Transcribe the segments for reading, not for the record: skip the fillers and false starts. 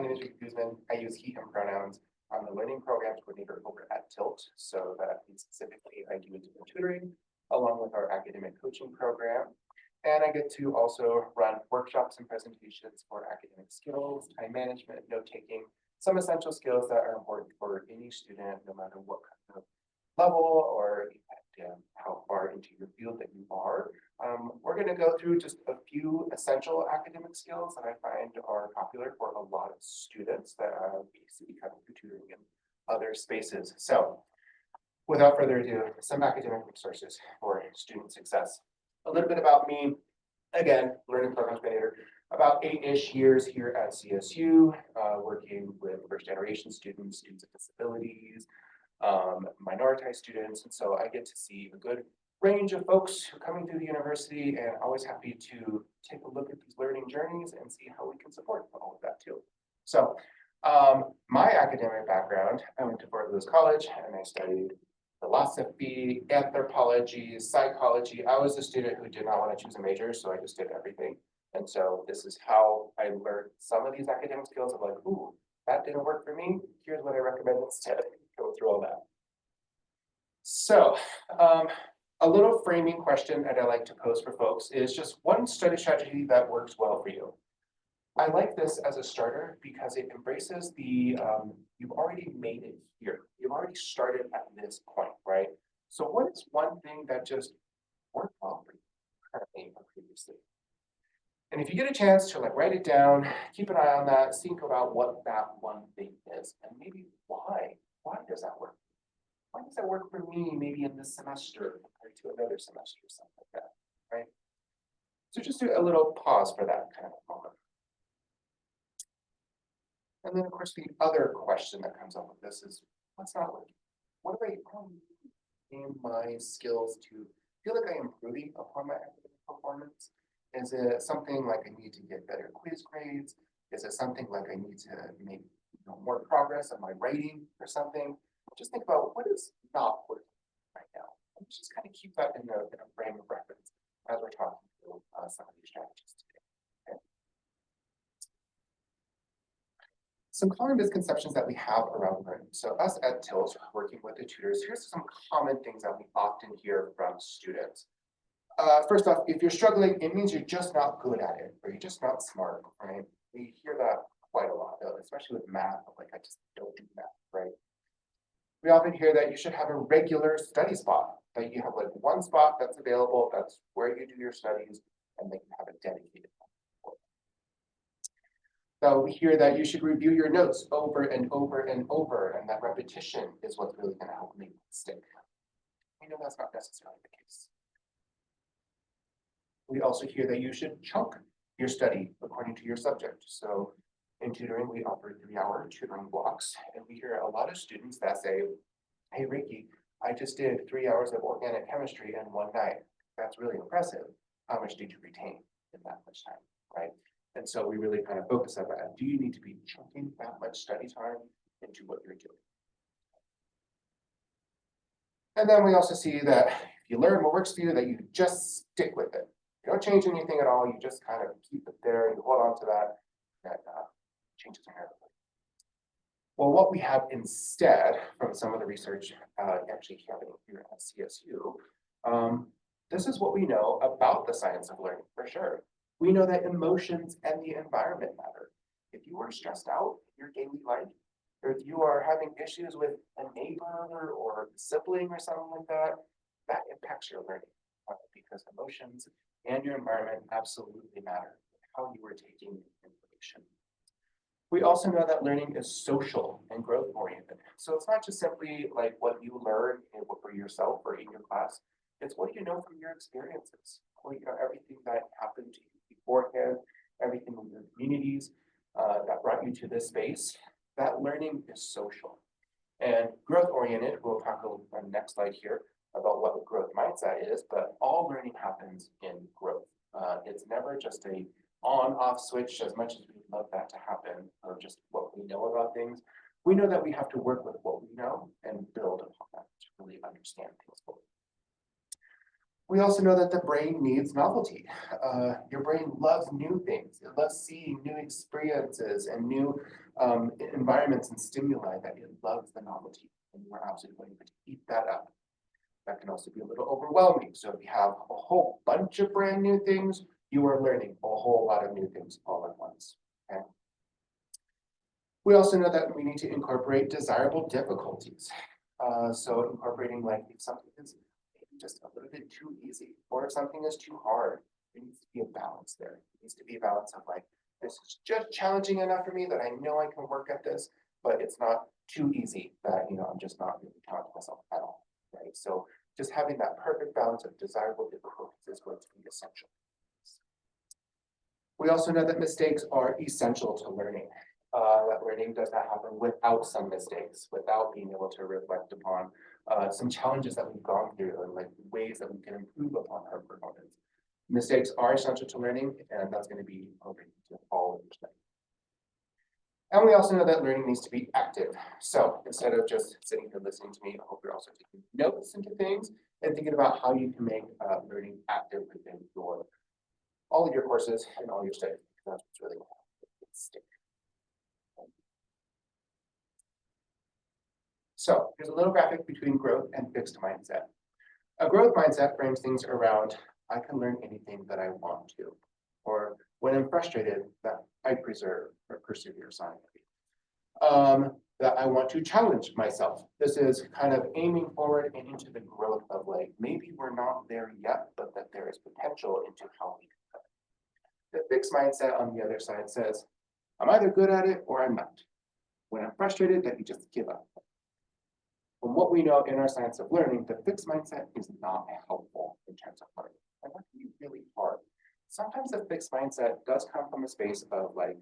my name is Rick Guzman. I use he, him pronouns. I'm the learning programs coordinator over at Tilt. So that means specifically I do individual tutoring along with our academic coaching program. And I get to also run workshops and presentations for academic skills, time management, note taking, some essential skills that are important for any student, no matter what kind of level or how far into your field that you are. We're going to go through just a few essential academic skills that I find are popular for a lot of students that basically come through tutoring in other spaces. So without further ado, some academic resources for student success. A little bit about me, again, learning programs coordinator, about 8-ish years here at CSU, working with first generation students, students with disabilities, minoritized students. And so I get to see a good range of folks who are coming through the university, and always happy to take a look at these learning journeys and see how we can support all of that too. So my academic background, I went to Fort Lewis College and I studied philosophy, anthropology, psychology. I was a student who did not want to choose a major, so I just did everything. And so this is how I learned some of these academic skills of like, ooh, that didn't work for me. Here's what I recommend instead. Go through all that. So a little framing question that I like to pose for folks is just one study strategy that works well for you. I like this as a starter because it embraces the, you've already made it here. You've already started at this point, right? So what is one thing that just worked well for you currently or previously? And if you get a chance to like write it down, keep an eye on that, think about what that one thing is and maybe why. Why does that work? Why does that work for me maybe in this semester compared to another semester or something like that, right? So just do a little pause for that kind of moment. And then of course the other question that comes up with this is, what's not working? What do I in my skills to feel like I'm improving upon my academic performance? Is it something like I need to get better quiz grades? Is it something like I need to make more progress on my writing or something? Just think about what is not working right now. And just kind of keep that in a frame of reference as we're talking through some of these strategies today. Okay. Some common misconceptions that we have around learning. So us at Tilt, working with the tutors, here's some common things that we often hear from students. First off, if you're struggling, it means you're just not good at it, or you're just not smart, right? We hear that quite a lot, especially with math, like I just don't do math, right? We often hear that you should have a regular study spot, that you have like one spot that's available, that's where you do your studies, and then you have a dedicated one. So we hear that you should review your notes over and over and over, and that repetition is what's really going to help make it stick. We know that's not necessarily the case. We also hear that you should chunk your study according to your subject. So in tutoring, we offer 3-hour tutoring blocks, and we hear a lot of students that say, hey, Ricky, I just did 3 hours of organic chemistry in one night. That's really impressive. How much did you retain in that much time, right? And so we really kind of focus on that. Do you need to be chunking that much study time into what you're doing? And then we also see that if you learn what works for you, that you just stick with it. You don't change anything at all. You just kind of keep it there and hold on to that. That changes inherently. Well, what we have instead from some of the research actually happening here at CSU, this is what we know about the science of learning for sure. We know that emotions and the environment matter. If you are stressed out in your daily life, or if you are having issues with a neighbor or a sibling or something like that, that impacts your learning because emotions and your environment absolutely matter, how you are taking information. We also know that learning is social and growth oriented. So it's not just simply like what you learn for yourself or in your class. It's what you know from your experiences, or everything that happened to you beforehand, everything in your communities that brought you to this space. That learning is social and growth oriented. We'll talk on the next slide here about what the growth mindset is, but all learning happens in growth. It's never just a on-off switch, as much as we'd love that to happen, or just what we know about things. We know that we have to work with what we know and build upon that to really understand things fully. We also know that the brain needs novelty. Your brain loves new things. It loves seeing new experiences and new environments and stimuli, that it loves the novelty. And we're absolutely going to eat that up. That can also be a little overwhelming. So if you have a whole bunch of brand new things, you are learning a whole lot of new things all at once. Okay. We also know that we need to incorporate desirable difficulties. So incorporating, like, if something is maybe just a little bit too easy, or if something is too hard, there needs to be a balance there. It needs to be a balance of, like, this is just challenging enough for me that I know I can work at this, but it's not too easy that, I'm just not really challenging myself at all, right? So just having that perfect balance of desirable difficulties is going to be essential. We also know that mistakes are essential to learning. That learning does not happen without some mistakes, without being able to reflect upon some challenges that we've gone through, and like ways that we can improve upon our performance. Mistakes are essential to learning, and that's going to be open to all of your study. And we also know that learning needs to be active. So instead of just sitting here listening to me, I hope you're also taking notes into things and thinking about how you can make learning active within all of your courses and all your study. That's what's really stick. So here's a little graphic between growth and fixed mindset. A growth mindset frames things around, I can learn anything that I want to, or when I'm frustrated, that I preserve or persevere silently. That I want to challenge myself. This is kind of aiming forward and into the growth of, like, maybe we're not there yet, but that there is potential into how we can go. The fixed mindset on the other side says, I'm either good at it or I'm not. When I'm frustrated, that you just give up. From what we know in our science of learning, the fixed mindset is not helpful in terms of learning. And that can be really hard. Sometimes the fixed mindset does come from a space of, like,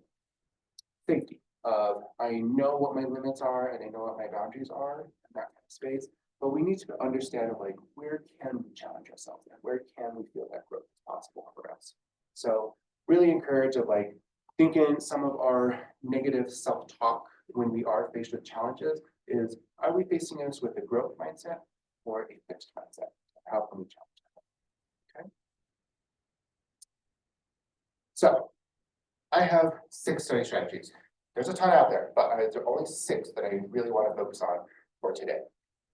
safety. I know what my limits are and I know what my boundaries are in that kind of space. But we need to understand, like, where can we challenge ourselves and where can we feel that growth is possible for us. So really encourage of, like, thinking some of our negative self-talk when we are faced with challenges is, are we facing this with a growth mindset or a fixed mindset? How can we challenge that? Okay. So I have 6 study strategies. There's a ton out there, but there are only 6 that I really want to focus on for today.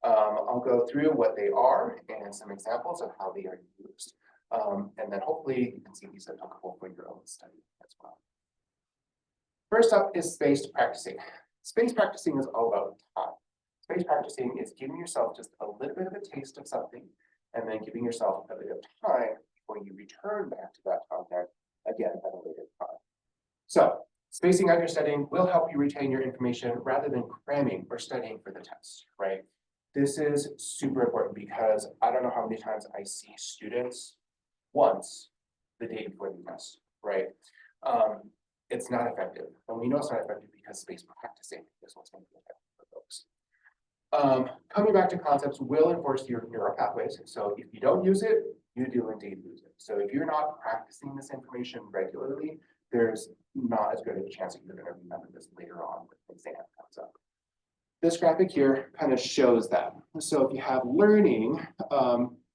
I'll go through what they are and some examples of how they are used. And then hopefully you can see these are applicable for your own study as well. First up is spaced practicing. Spaced practicing is all about time. Spaced practicing is giving yourself just a little bit of a taste of something and then giving yourself a bit of time before you return back to that content again at a later time. So spacing out your studying will help you retain your information rather than cramming or studying for the test, right? This is super important because I don't know how many times I see students once the day before the test, right? It's not effective. And we know it's not effective because spaced practicing is what's going to be effective for folks. Coming back to concepts will enforce your neural pathways. So if you don't use it, you do indeed lose it. So if you're not practicing this information regularly, there's not as good of a chance that you're going to remember this later on when the exam comes up. This graphic here kind of shows that. So if you have learning,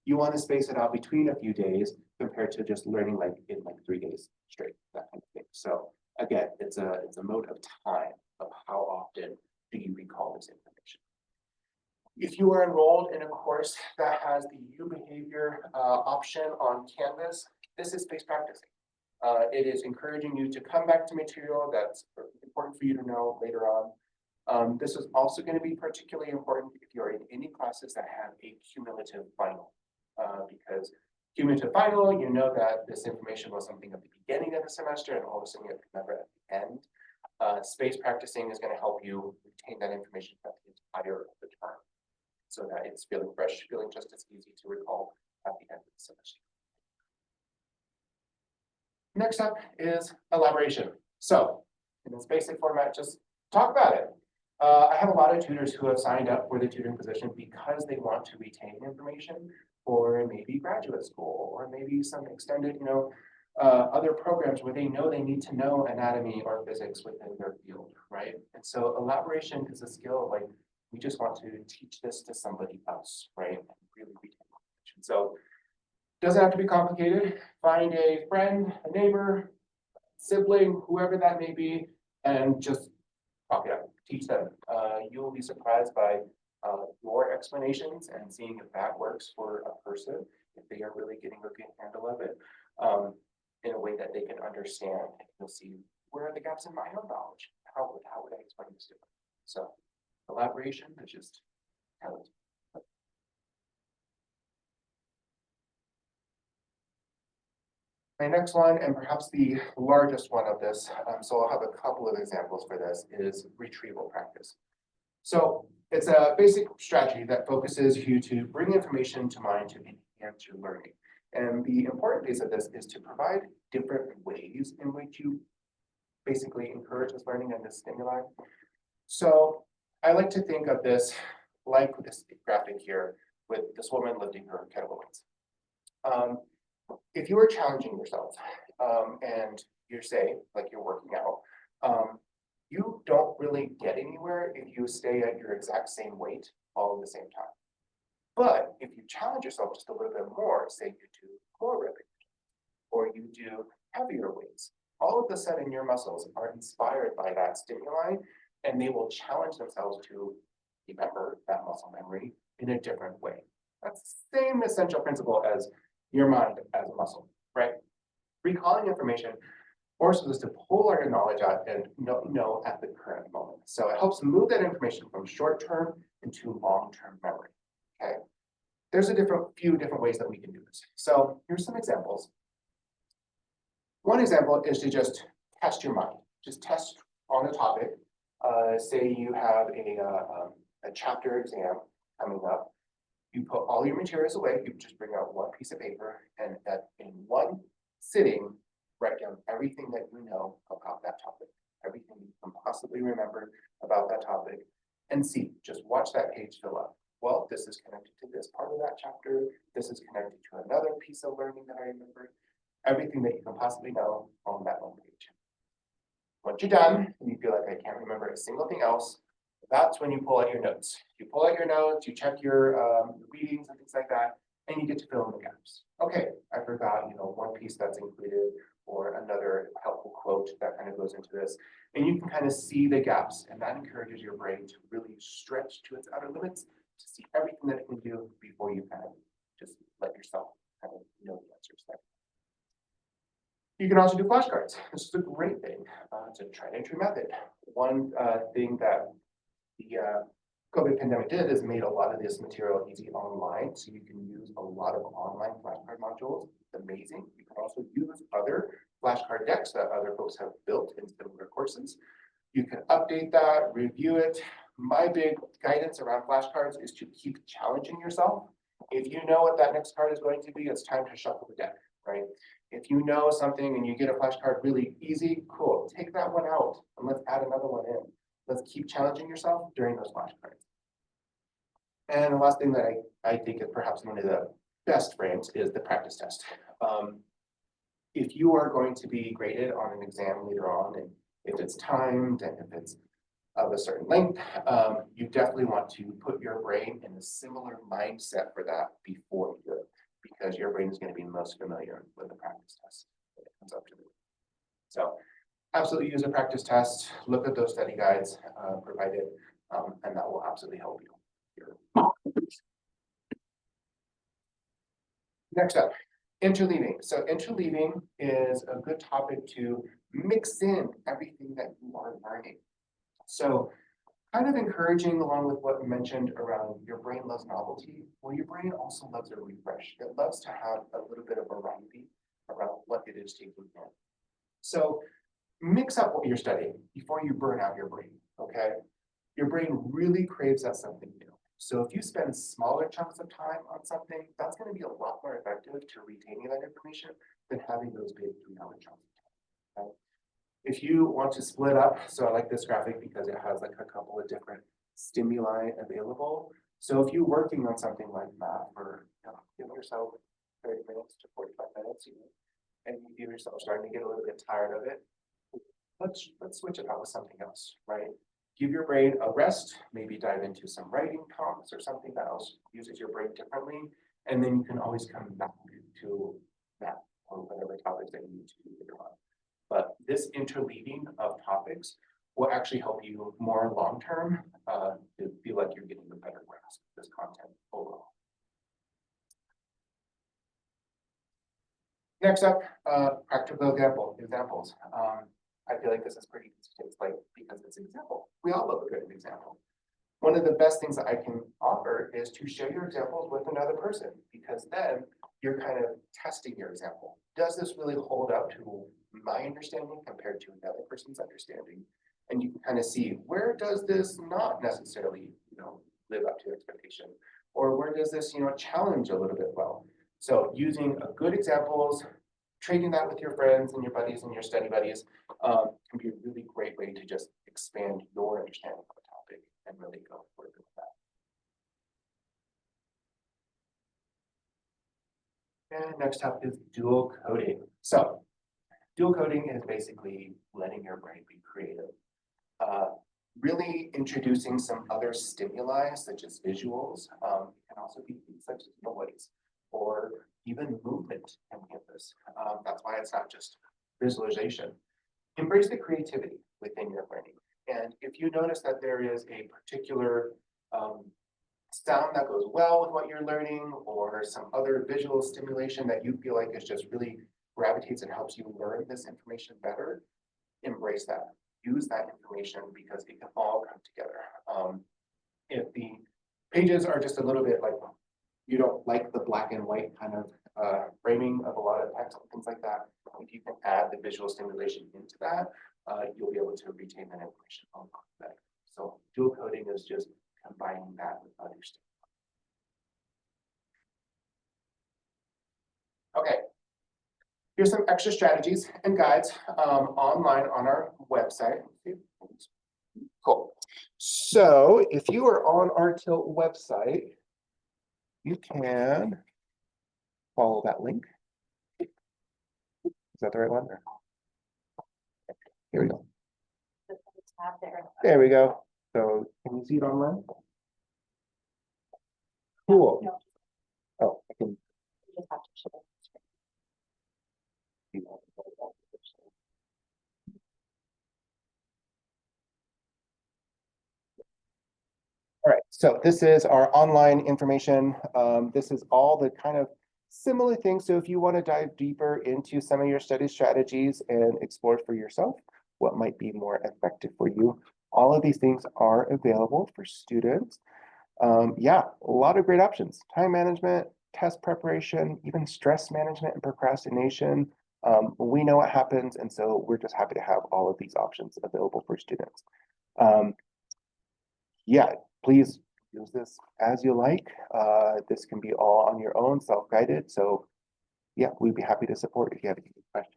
you want to space it out between a few days compared to just learning like in like 3 days straight, that kind of thing. So again, it's a mode of time of how often do you recall this information. If you are enrolled in a course that has the U behavior option on Canvas, this is spaced practicing. It is encouraging you to come back to material that's important for you to know later on. This is also going to be particularly important if you're in any classes that have a cumulative final, because cumulative final, you know that this information was something at the beginning of the semester and all of a sudden you have to remember at the end. Spaced practicing is going to help you retain that information at the entire of the term, so that it's feeling fresh, feeling just as easy to recall at the end of the semester. Next up is elaboration. So in this basic format, just talk about it. I have a lot of tutors who have signed up for the tutoring position because they want to retain information for maybe graduate school or maybe some extended, other programs where they know they need to know anatomy or physics within their field, right? And so elaboration is a skill, like, we just want to teach this to somebody else, right? And really retain information. So Doesn't have to be complicated. Find a friend, a neighbor, sibling, whoever that may be, and just talk it out, teach them. You will be surprised by your explanations and seeing if that works for a person, if they are really getting a good handle of it, in a way that they can understand. You'll see where are the gaps in my own knowledge. How would I explain this differently? So collaboration is just talent. My next one, and perhaps the largest one of this, so I'll have a couple of examples for this, is retrieval practice. So it's a basic strategy that focuses you to bring information to mind to enhance your learning. And the important piece of this is to provide different ways in which you basically encourage this learning and this stimuli. So I like to think of this like this graphic here with this woman lifting her kettlebell weights. If you are challenging yourself and you say, like you're working out, you don't really get anywhere if you stay at your exact same weight all at the same time. But if you challenge yourself just a little bit more, say you do more repetitions or you do heavier weights, all of a sudden your muscles are inspired by that stimuli and they will challenge themselves to remember that muscle memory in a different way. That's the same essential principle as your mind as a muscle, right? Recalling information forces us to pull our knowledge out and know at the current moment. So it helps move that information from short-term into long-term memory, okay? There's a few different ways that we can do this. So here's some examples. One example is to just test your mind. Just test on a topic. Say you have a chapter exam coming up. You put all your materials away, you just bring out one piece of paper, and in one sitting, write down everything that you know about that topic, everything you can possibly remember about that topic, and see, just watch that page fill up. Well, this is connected to this part of that chapter, this is connected to another piece of learning that I remember, everything that you can possibly know on that one page. Once you're done, and you feel like I can't remember a single thing else, that's when you pull out your notes. You pull out your notes, you check your readings and things like that, and you get to fill in the gaps. Okay, I forgot, one piece that's included or another helpful quote that kind of goes into this. And you can kind of see the gaps, and that encourages your brain to really stretch to its outer limits to see everything that it can do before you kind of just let yourself kind of know the answers there. You can also do flashcards. This is a great thing. It's a tried and true method. One thing that the COVID pandemic did is made a lot of this material easy online, so you can use a lot of online flashcard modules. It's amazing. You can also use other flashcard decks that other folks have built in similar courses. You can update that, review it. My big guidance around flashcards is to keep challenging yourself. If you know what that next card is going to be, it's time to shuffle the deck, right? If you know something and you get a flashcard really easy, cool, take that one out and let's add another one in. Let's keep challenging yourself during those flashcards. And the last thing that I think is perhaps one of the best frames is the practice test. If you are going to be graded on an exam later on, and if it's timed and if it's of a certain length, you definitely want to put your brain in a similar mindset for that before you do it, because your brain is going to be most familiar with the practice test when it comes up to it. So absolutely use a practice test, look at those study guides provided, and that will absolutely help you. Next up, interleaving. So interleaving is a good topic to mix in everything that you are learning. So kind of encouraging along with what we mentioned around your brain loves novelty, well, your brain also loves a refresh. It loves to have a little bit of variety around what it is taking in. So mix up what you're studying before you burn out your brain, okay? Your brain really craves that something new. So if you spend smaller chunks of time on something, that's going to be a lot more effective to retaining that information than having those big 3-hour chunks of time. Okay? If you want to split up, so I like this graphic because it has like a couple of different stimuli available. So if you're working on something like math or give yourself 30 minutes to 45 minutes, and you feel yourself starting to get a little bit tired of it, let's switch it out with something else, right? Give your brain a rest, maybe dive into some writing prompts or something that else uses your brain differently, and then you can always come back to that or whatever topics that you need to do later on. But this interleaving of topics will actually help you more long-term to feel like you're getting a better grasp of this content overall. Next up, practical examples. I feel like this is pretty easy to explain because it's an example. We all love a good example. One of the best things that I can offer is to share your examples with another person, because then you're kind of testing your example. Does this really hold up to my understanding compared to another person's understanding? And you can kind of see, where does this not necessarily, live up to expectation? Or where does this, challenge a little bit well? So using a good examples, trading that with your friends and your buddies and your study buddies can be a really great way to just expand your understanding of a topic and really go further with that. And next up is dual coding. So dual coding is basically letting your brain be creative. Really introducing some other stimuli such as visuals, can also be things such as noise or even movement in campus. That's why it's not just visualization. Embrace the creativity within your learning. And if you notice that there is a particular sound that goes well with what you're learning, or some other visual stimulation that you feel like is just really gravitates and helps you learn this information better, embrace that. Use that information because it can all come together. If the pages are just a little bit like, you don't like the black and white kind of framing of a lot of text and things like that, if you can add the visual stimulation into that, you'll be able to retain that information a lot better. So dual coding is just combining that with other stuff. Okay, here's some extra strategies and guides online on our website. Cool. So if you are on our Tilt website, you can follow that link. Is that the right one? Here we go. There we go. So can you see it online? Cool. Oh, I can. All right, so this is our online information. This is all the kind of similar things. So if you want to dive deeper into some of your study strategies and explore for yourself what might be more effective for you, all of these things are available for students. Yeah, a lot of great options. Time management, test preparation, even stress management and procrastination. We know what happens, and so we're just happy to have all of these options available for students. Yeah, please use this as you like. This can be all on your own, self-guided. So yeah, we'd be happy to support if you have any questions.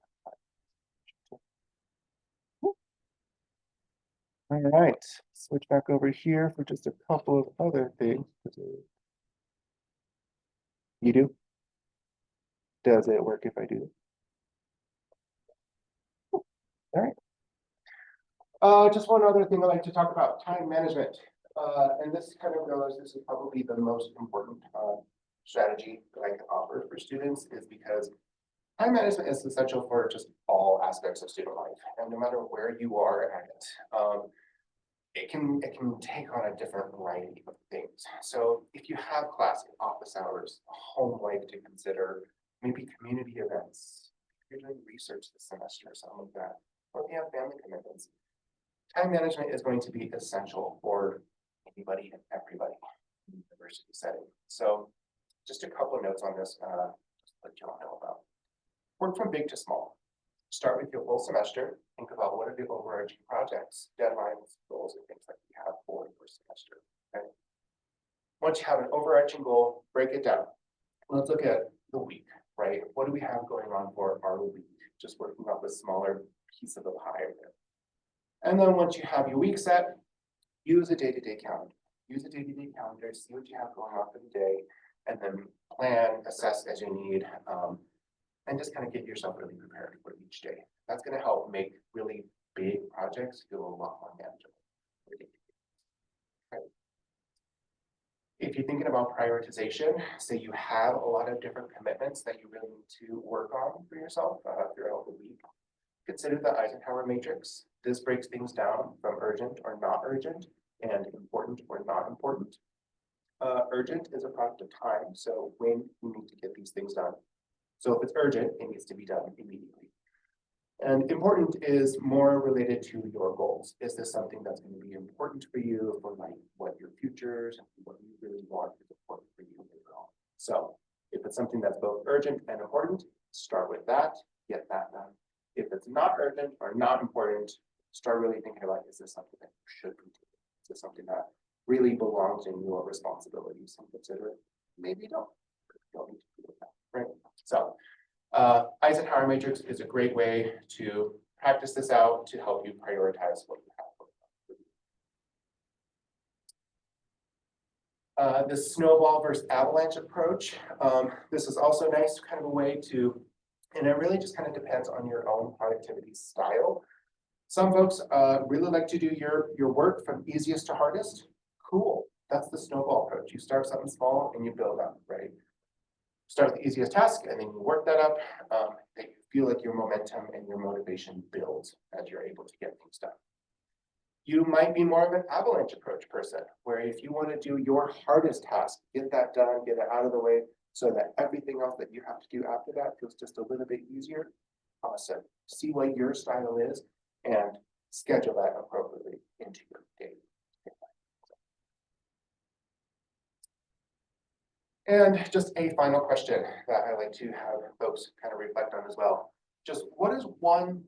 All right, switch back over here for just a couple of other things. You do? Does it work if I do? All right. Just one other thing I'd like to talk about, time management. And this kind of goes, this is probably the most important strategy that I can offer for students, is because time management is essential for just all aspects of student life. And no matter where you are at it, it can take on a different variety of things. So if you have class, office hours, home life to consider, maybe community events, if you're doing research this semester or something like that, or if you have family commitments, time management is going to be essential for anybody and everybody in the university setting. So just a couple of notes on this, just to let you all know about. Work from big to small. Start with your full semester. Think about what are the overarching projects, deadlines, goals, and things like you have for your semester. Okay. Once you have an overarching goal, break it down. Let's look at the week, right? What do we have going on for our week? Just working off a smaller piece of the pie there. And then once you have your week set, use a day-to-day calendar. Use a day-to-day calendar, see what you have going on for the day, and then plan, assess as you need, and just kind of get yourself really prepared for each day. That's going to help make really big projects feel a lot more manageable. Okay. if you're thinking about prioritization, say you have a lot of different commitments that you really need to work on for yourself throughout the week, consider the Eisenhower matrix. This breaks things down from urgent or not urgent and important or not important. Urgent is a product of time, so when you need to get these things done. So if it's urgent, it needs to be done immediately. And important is more related to your goals. Is this something that's going to be important for you for like what your futures and what you really want is important for you later on? So if it's something that's both urgent and important, start with that, get that done. If it's not urgent or not important, start really thinking about, is this something that you should be doing? Is this something that really belongs in your responsibilities and consider it? Maybe don't. You don't need to do that, right? So Eisenhower matrix is a great way to practice this out to help you prioritize what you have. The snowball versus avalanche approach. This is also nice, kind of a way to, and it really just kind of depends on your own productivity style. Some folks really like to do your work from easiest to hardest. Cool, that's the snowball approach. You start something small and you build up, right? Start with the easiest task and then you work that up. That you feel like your momentum and your motivation builds as you're able to get things done. You might be more of an avalanche approach person, where if you want to do your hardest task, get that done, get it out of the way, so that everything else that you have to do after that feels just a little bit easier. Awesome. See what your style is and schedule that appropriately into your day. And just a final question that I like to have folks kind of reflect on as well. Just what is one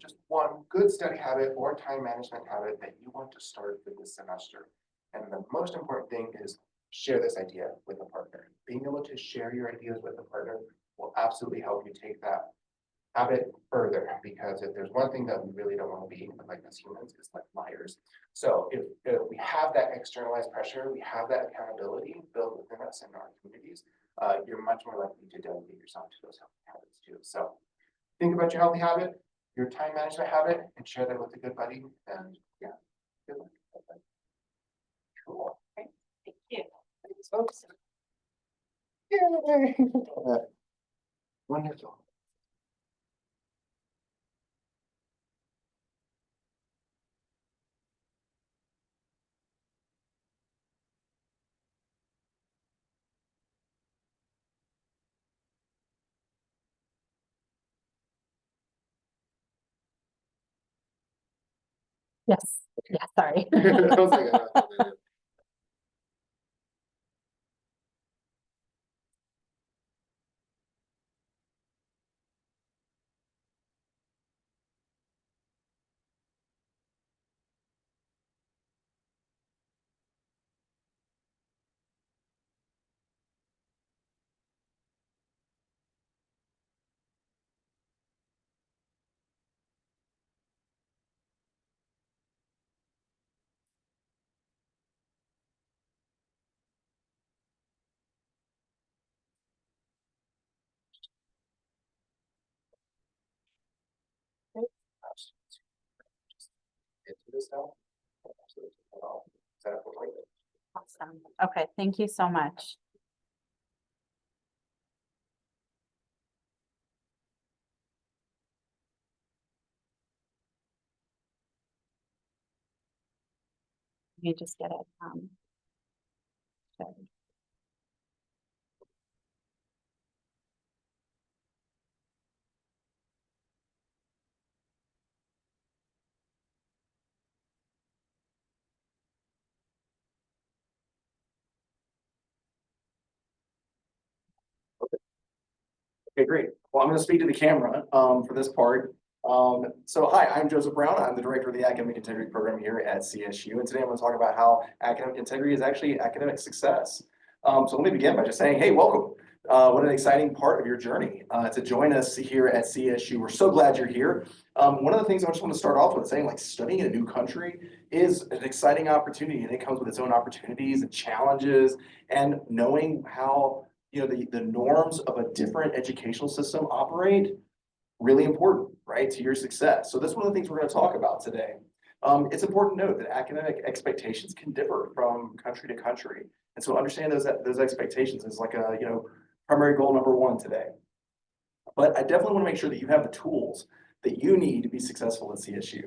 good study habit or time management habit that you want to start for this semester? And the most important thing is share this idea with a partner. Being able to share your ideas with a partner will absolutely help you take that habit further, because if there's one thing that we really don't want to be like as humans, is like liars. So if we have that externalized pressure, we have that accountability built within us in our communities, you're much more likely to delegate yourself to those healthy habits too. So think about your healthy habit, your time management habit, and share that with a good buddy. And yeah, good luck. Cool. Thank you. Thanks, folks. Yay. Wonderful. Yes. Yeah, sorry. I was like, into this now. Absolutely. Set up a appointment. Awesome. Okay, thank you so much. You just get it. Sorry. Okay, great. Well, I'm going to speak to the camera for this part. So hi, I'm Joseph Brown. I'm the director of the Academic Integrity Program here at CSU. And today I'm going to talk about how academic integrity is actually academic success. So let me begin by just saying, hey, welcome. What an exciting part of your journey to join us here at CSU. We're so glad you're here. One of the things I just want to start off with saying, like, studying in a new country is an exciting opportunity, and it comes with its own opportunities and challenges, and knowing how the norms of a different educational system operate, really important, right, to your success. So that's one of the things we're going to talk about today. It's important to note that academic expectations can differ from country to country. And so understand those expectations is like a, primary goal number one today. But I definitely want to make sure that you have the tools that you need to be successful at CSU.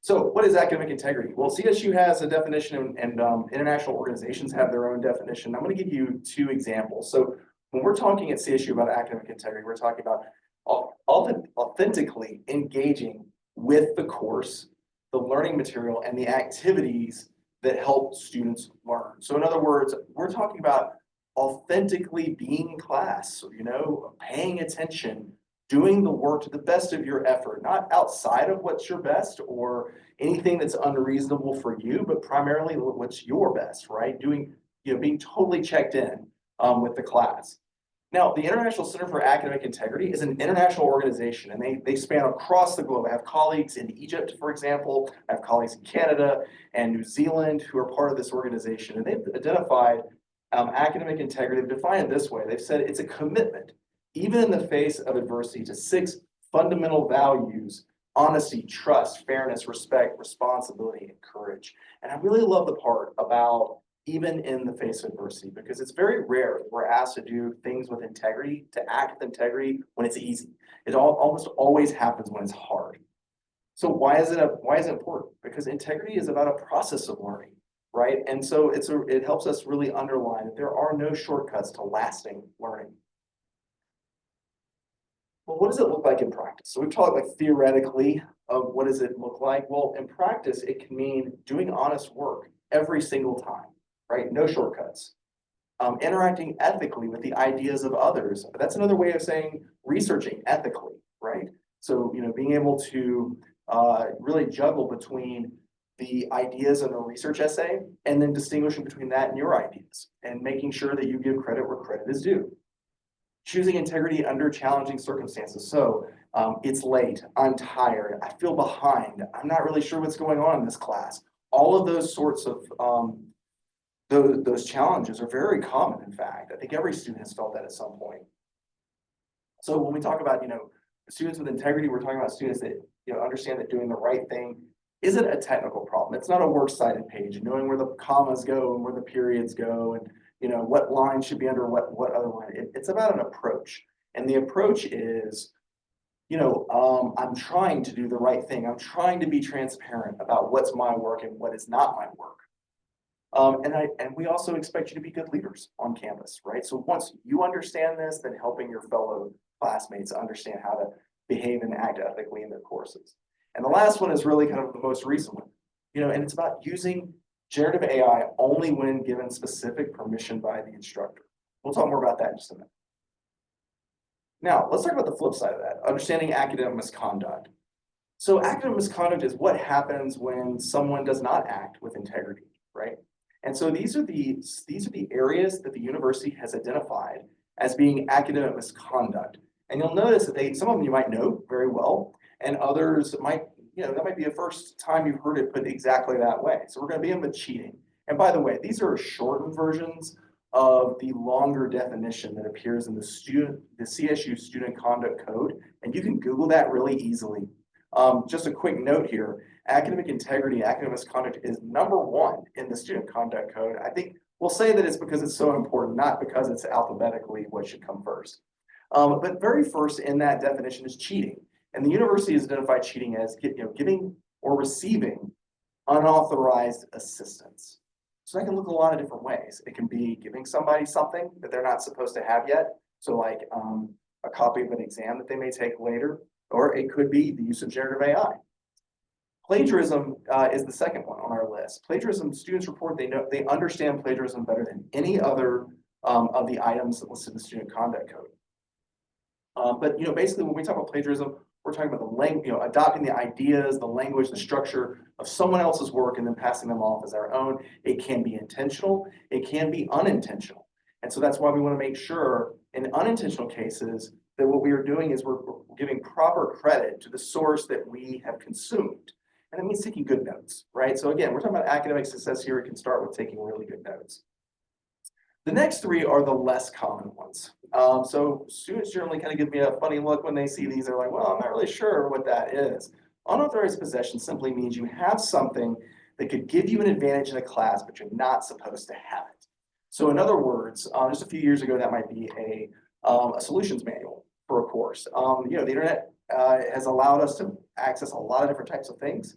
So what is academic integrity? Well, CSU has a definition and international organizations have their own definition. I'm going to give you two examples. So when we're talking at CSU about academic integrity, we're talking about authentically engaging with the course, the learning material, and the activities that help students learn. So in other words, we're talking about authentically being in class, paying attention, doing the work to the best of your effort, not outside of what's your best or anything that's unreasonable for you, but primarily what's your best, right? Being totally checked in with the class. Now, the International Center for Academic Integrity is an international organization, and they span across the globe. I have colleagues in Egypt, for example. I have colleagues in Canada and New Zealand who are part of this organization, and they've identified academic integrity. They've defined it this way. They've said it's a commitment, even in the face of adversity, to 6 fundamental values: honesty, trust, fairness, respect, responsibility, and courage. And I really love the part about even in the face of adversity, because it's very rare that we're asked to do things with integrity, to act with integrity when it's easy. It almost always happens when it's hard. So why is it important? Because integrity is about a process of learning, right? And so it helps us really underline that there are no shortcuts to lasting learning. Well, what does it look like in practice? So we've talked like theoretically of what does it look like? Well, in practice, it can mean doing honest work every single time, right? No shortcuts. Interacting ethically with the ideas of others. That's another way of saying researching ethically, right? So, being able to really juggle between the ideas in a research essay and then distinguishing between that and your ideas and making sure that you give credit where credit is due. Choosing integrity under challenging circumstances. So it's late, I'm tired, I feel behind, I'm not really sure what's going on in this class. All of those sorts of those challenges are very common. In fact, I think every student has felt that at some point. So when we talk about, students with integrity, we're talking about students that, understand that doing the right thing isn't a technical problem. It's not a works cited page, knowing where the commas go and where the periods go and, what line should be under what other line. It's about an approach. And the approach is, I'm trying to do the right thing. I'm trying to be transparent about what's my work and what is not my work. And we also expect you to be good leaders on campus, right? So once you understand this, then helping your fellow classmates understand how to behave and act ethically in their courses. And the last one is really kind of the most recent one, and it's about using generative AI only when given specific permission by the instructor. We'll talk more about that in just a minute. Now, let's talk about the flip side of that, understanding academic misconduct. So academic misconduct is what happens when someone does not act with integrity, right? And so these are the areas that the university has identified as being academic misconduct. And you'll notice that some of them you might know very well, and others might, that might be the first time you've heard it put exactly that way. So we're going to begin with cheating. And by the way, these are shortened versions of the longer definition that appears in the CSU Student Conduct Code. And you can Google that really easily. Just a quick note here, academic integrity, academic misconduct is #1 in the Student Conduct Code. I think we'll say that it's because it's so important, not because it's alphabetically what should come first. But very first in that definition is cheating. And the university has identified cheating as giving or receiving unauthorized assistance. So that can look a lot of different ways. It can be giving somebody something that they're not supposed to have yet. So like a copy of an exam that they may take later, or it could be the use of generative AI. Plagiarism is the second one on our list. Plagiarism, students report they understand plagiarism better than any other of the items listed in the Student Conduct Code. But basically when we talk about plagiarism, we're talking about the language, adopting the ideas, the language, the structure of someone else's work and then passing them off as our own. It can be intentional, it can be unintentional. And so that's why we want to make sure in unintentional cases that what we are doing is we're giving proper credit to the source that we have consumed. And that means taking good notes, right? So again, we're talking about academic success here. It can start with taking really good notes. The next 3 are the less common ones. So students generally kind of give me a funny look when they see these. They're like, well, I'm not really sure what that is. Unauthorized possession simply means you have something that could give you an advantage in a class, but you're not supposed to have it. So in other words, just a few years ago, that might be a solutions manual for a course. You know, the internet has allowed us to access a lot of different types of things.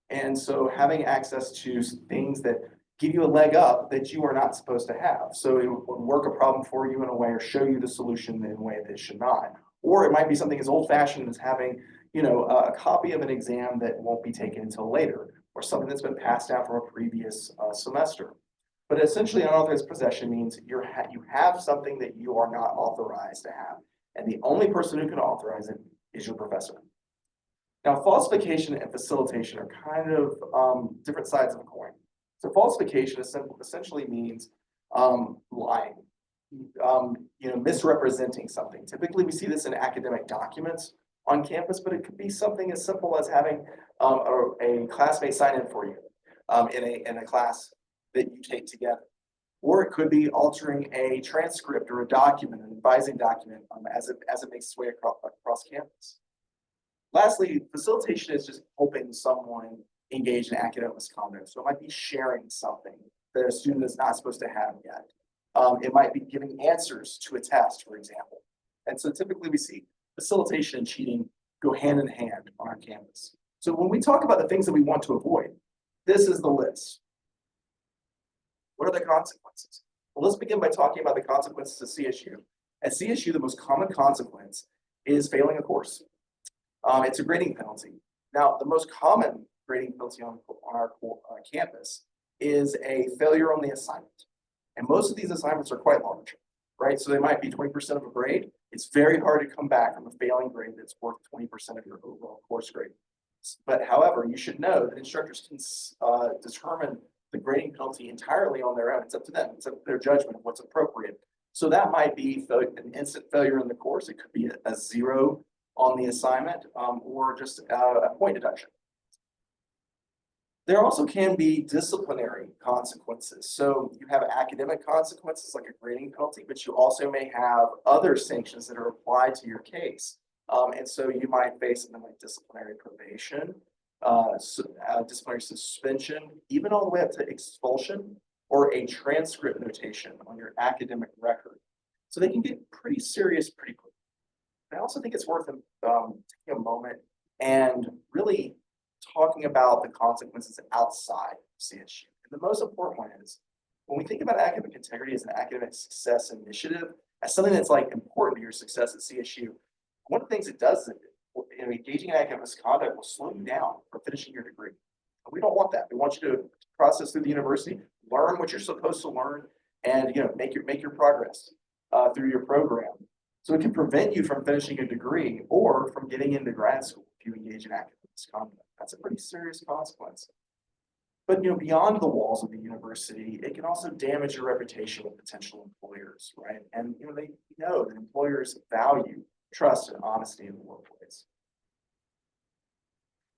And so having access to things that give you a leg up that you are not supposed to have. So it would work a problem for you in a way or show you the solution in a way that it should not. Or it might be something as old fashioned as having, you know, a copy of an exam that won't be taken until later, or something that's been passed down from a previous semester. But essentially unauthorized possession means you have something that you are not authorized to have. And the only person who can authorize it is your professor. Now, falsification and facilitation are kind of different sides of a coin. So falsification essentially means lying, you know, misrepresenting something. Typically, we see this in academic documents on campus, but it could be something as simple as having a classmate sign in for you in a class that you take together. Or it could be altering a transcript or a document, an advising document as it makes its way across campus. Lastly, facilitation is just helping someone engage in academic misconduct. So it might be sharing something that a student is not supposed to have yet. It might be giving answers to a test, for example. And so typically we see facilitation and cheating go hand in hand on our campus. So when we talk about the things that we want to avoid, this is the list. What are the consequences? Well, let's begin by talking about the consequences of CSU. At CSU, the most common consequence is failing a course. It's a grading penalty. Now, the most common grading penalty on our campus is a failure on the assignment. And most of these assignments are quite large, right? So they might be 20% of a grade. It's very hard to come back from a failing grade that's worth 20% of your overall course grade. But however, you should know that instructors can determine the grading penalty entirely on their own. It's up to them. It's up to their judgment of what's appropriate. So that might be an instant failure in the course. It could be a 0 on the assignment or just a point deduction. There also can be disciplinary consequences. So you have academic consequences like a grading penalty, but you also may have other sanctions that are applied to your case. And so you might face something like disciplinary probation, disciplinary suspension, even all the way up to expulsion or a transcript notation on your academic record. So they can get pretty serious pretty quickly. I also think it's worth taking a moment and really talking about the consequences outside of CSU. And the most important one is when we think about academic integrity as an academic success initiative, as something that's like important to your success at CSU, one of the things it does is engaging in academic misconduct will slow you down from finishing your degree. And we don't want that. We want you to process through the university, learn what you're supposed to learn, and make your progress through your program. So it can prevent you from finishing a degree or from getting into grad school if you engage in academic misconduct. That's a pretty serious consequence. But beyond the walls of the university, it can also damage your reputation with potential employers, right? And they know that employers value trust and honesty in the workplace.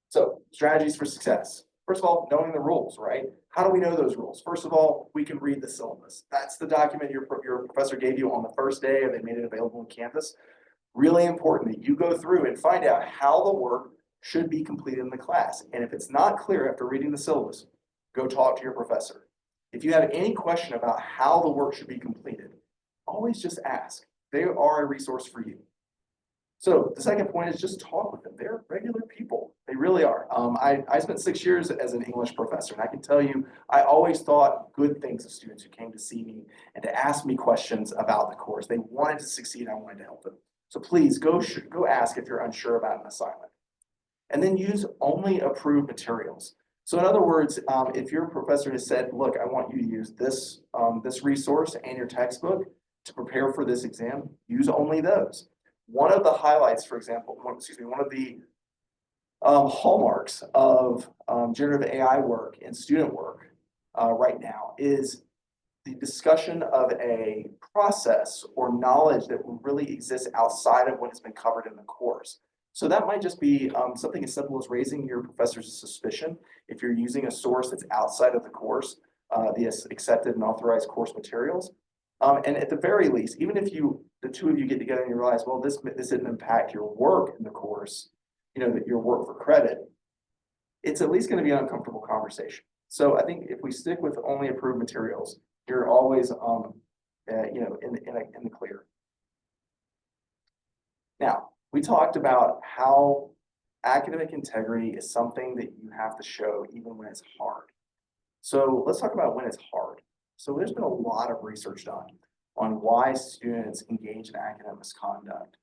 So strategies for success. First of all, knowing the rules, right? How do we know those rules? First of all, we can read the syllabus. That's the document your professor gave you on the first day, or they made it available on campus. Really important that you go through and find out how the work should be completed in the class. And if it's not clear after reading the syllabus, go talk to your professor. If you have any question about how the work should be completed, always just ask. They are a resource for you. So the second point is just talk with them. They're regular people. They really are. I spent 6 years as an English professor, and I can tell you, I always thought good things of students who came to see me and to ask me questions about the course. They wanted to succeed. I wanted to help them. So please go ask if you're unsure about an assignment. And then use only approved materials. So in other words, if your professor has said, look, I want you to use this resource and your textbook to prepare for this exam, use only those. One of the highlights, for example, one of the hallmarks of generative AI work and student work right now is the discussion of a process or knowledge that really exists outside of what has been covered in the course. So that might just be something as simple as raising your professor's suspicion if you're using a source that's outside of the course, the accepted and authorized course materials. And at the very least, even if the two of you get together and you realize, well, this didn't impact your work in the course, that your work for credit, it's at least going to be an uncomfortable conversation. So I think if we stick with only approved materials, you're always, you know, in the clear. Now, we talked about how academic integrity is something that you have to show even when it's hard. So let's talk about when it's hard. So there's been a lot of research done on why students engage in academic misconduct.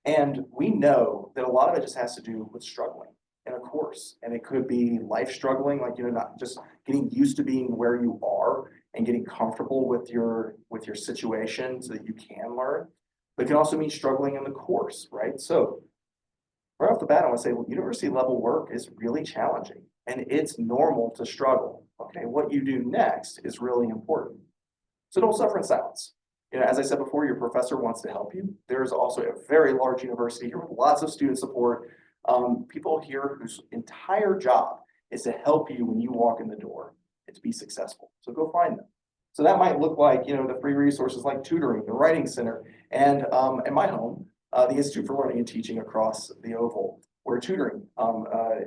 And we know that a lot of it just has to do with struggling in a course. And it could be life struggling, like, you know, not just getting used to being where you are and getting comfortable with your situation so that you can learn. But it can also mean struggling in the course, right? So right off the bat, I want to say, well, university level work is really challenging and it's normal to struggle. Okay, what you do next is really important. So don't suffer in silence. You know, as I said before, your professor wants to help you. There is also a very large university here with lots of student support. People here whose entire job is to help you when you walk in the door and to be successful. So go find them. So that might look like, you know, the free resources like tutoring, the Writing Center, and in my home, the Institute for Learning and Teaching across the Oval, where tutoring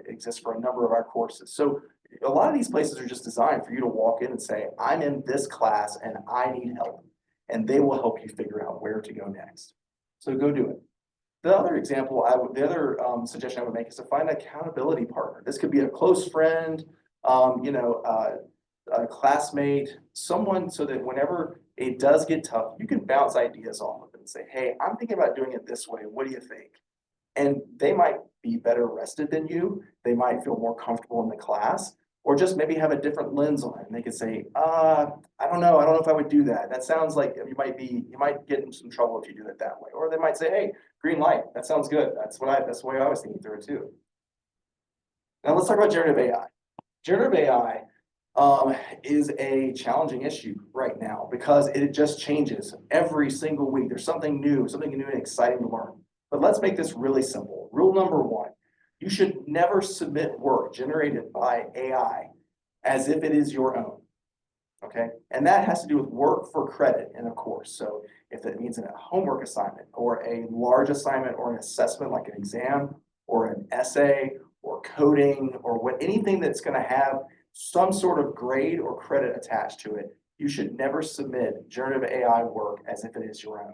exists for a number of our courses. So a lot of these places are just designed for you to walk in and say, I'm in this class and I need help. And they will help you figure out where to go next. So go do it. The other example, the other suggestion I would make is to find an accountability partner. This could be a close friend, you know, a classmate, someone so that whenever it does get tough, you can bounce ideas off of them and say, hey, I'm thinking about doing it this way. What do you think? And they might be better rested than you. They might feel more comfortable in the class, or just maybe have a different lens on it. And they could say, I don't know if I would do that. That sounds like you might get in some trouble if you do it that way. Or they might say, hey, green light, that sounds good. That's the way I was thinking through it too. Now let's talk about generative AI. Generative AI is a challenging issue right now because it just changes every single week. There's something new and exciting to learn. But let's make this really simple. Rule number one, you should never submit work generated by AI as if it is your own, okay? And that has to do with work for credit in a course. So if it means a homework assignment or a large assignment or an assessment like an exam or an essay or coding or anything that's gonna have some sort of grade or credit attached to it, you should never submit generative AI work as if it is your own.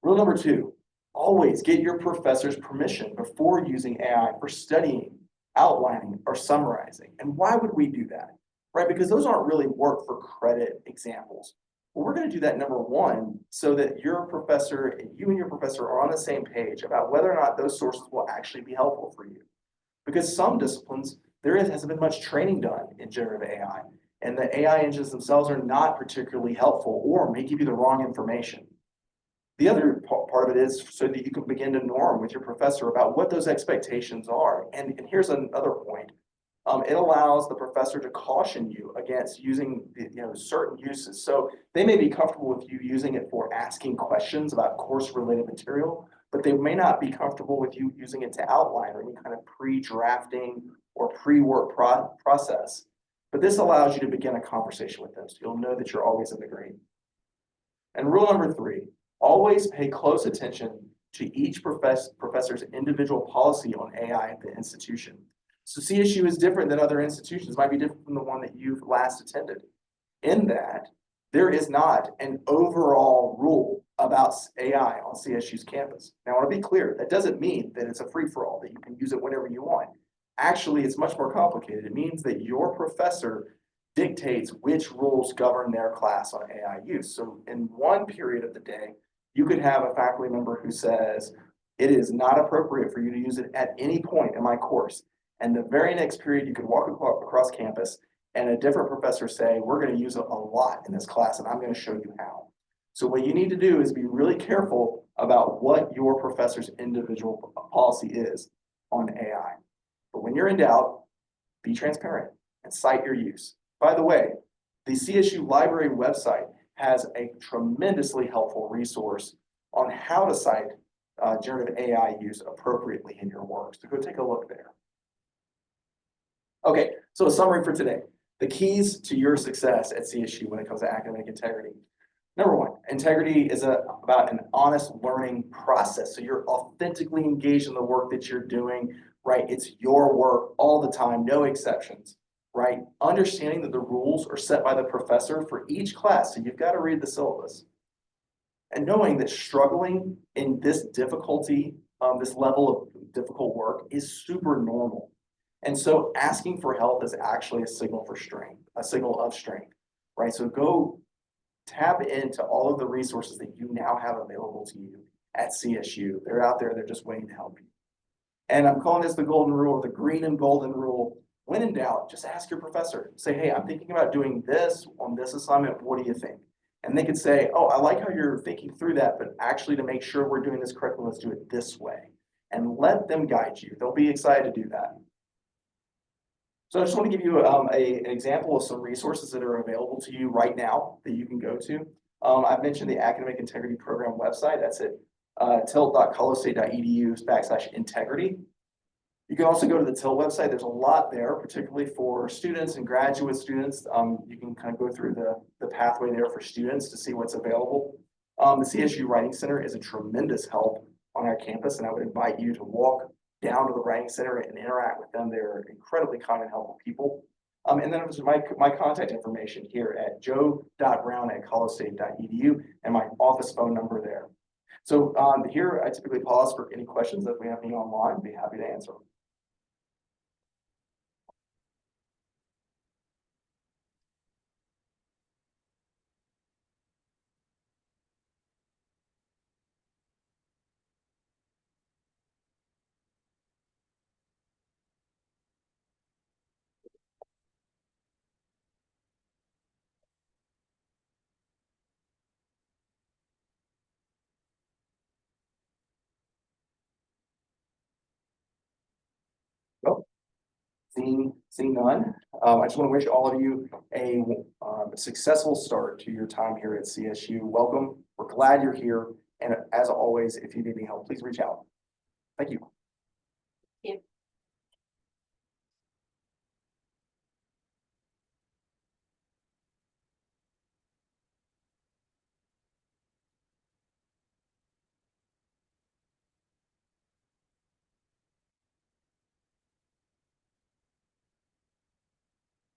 Rule number two, always get your professor's permission before using AI for studying, outlining, or summarizing. And why would we do that? Right? Because those aren't really work for credit examples. Well, we're going to do that, number one, so that your professor and your professor are on the same page about whether or not those sources will actually be helpful for you. Because some disciplines, hasn't been much training done in generative AI, and the AI engines themselves are not particularly helpful or may give you the wrong information. The other part of it is so that you can begin to norm with your professor about what those expectations are. And here's another point. It allows the professor to caution you against using certain uses. So they may be comfortable with you using it for asking questions about course-related material, but they may not be comfortable with you using it to outline or any kind of pre-drafting or pre-work process. But this allows you to begin a conversation with them, so you'll know that you're always in the green. And rule number three, always pay close attention to each professor's individual policy on AI at the institution. So CSU is different than other institutions, might be different from the one that you've last attended, in that there is not an overall rule about AI on CSU's campus. Now, I want to be clear, that doesn't mean that it's a free-for-all, that you can use it whenever you want. Actually, it's much more complicated. It means that your professor dictates which rules govern their class on AI use. So in one period of the day, you could have a faculty member who says, it is not appropriate for you to use it at any point in my course. And the very next period, you could walk across campus and a different professor say, we're going to use it a lot in this class and I'm going to show you how. So what you need to do is be really careful about what your professor's individual policy is on AI. But when you're in doubt, be transparent and cite your use. By the way, the CSU Library website has a tremendously helpful resource on how to cite generative AI use appropriately in your work. So go take a look there. Okay, so a summary for today. The keys to your success at CSU when it comes to academic integrity. Number one, integrity is about an honest learning process. So you're authentically engaged in the work that you're doing, right? It's your work all the time, no exceptions, right? Understanding that the rules are set by the professor for each class, so you've got to read the syllabus. And knowing that struggling in this difficulty, this level of difficult work is super normal. And so asking for help is actually a signal for strength, a signal of strength, right? So go tap into all of the resources that you now have available to you at CSU. They're out there, they're just waiting to help you. And I'm calling this the golden rule, the green and golden rule. When in doubt, just ask your professor. Say, hey, I'm thinking about doing this on this assignment. What do you think? And they could say, oh, I like how you're thinking through that, but actually to make sure we're doing this correctly, let's do it this way. And let them guide you. They'll be excited to do that. So I just want to give you an example of some resources that are available to you right now that you can go to. I've mentioned the Academic Integrity Program website. That's at tilt.colostate.edu/integrity. You can also go to the TILT website. There's a lot there, particularly for students and graduate students. You can kind of go through the pathway there for students to see what's available. The CSU Writing Center is a tremendous help on our campus, and I would invite you to walk down to the Writing Center and interact with them. They're incredibly kind and helpful people. And then there's my contact information here at joe.brown@colostate.edu and my office phone number there. So here I typically pause for any questions that we have any online. Be happy to answer them. Seeing none, I just want to wish all of you a successful start to your time here at CSU. Welcome. We're glad you're here. And as always, if you need any help, please reach out. Thank you.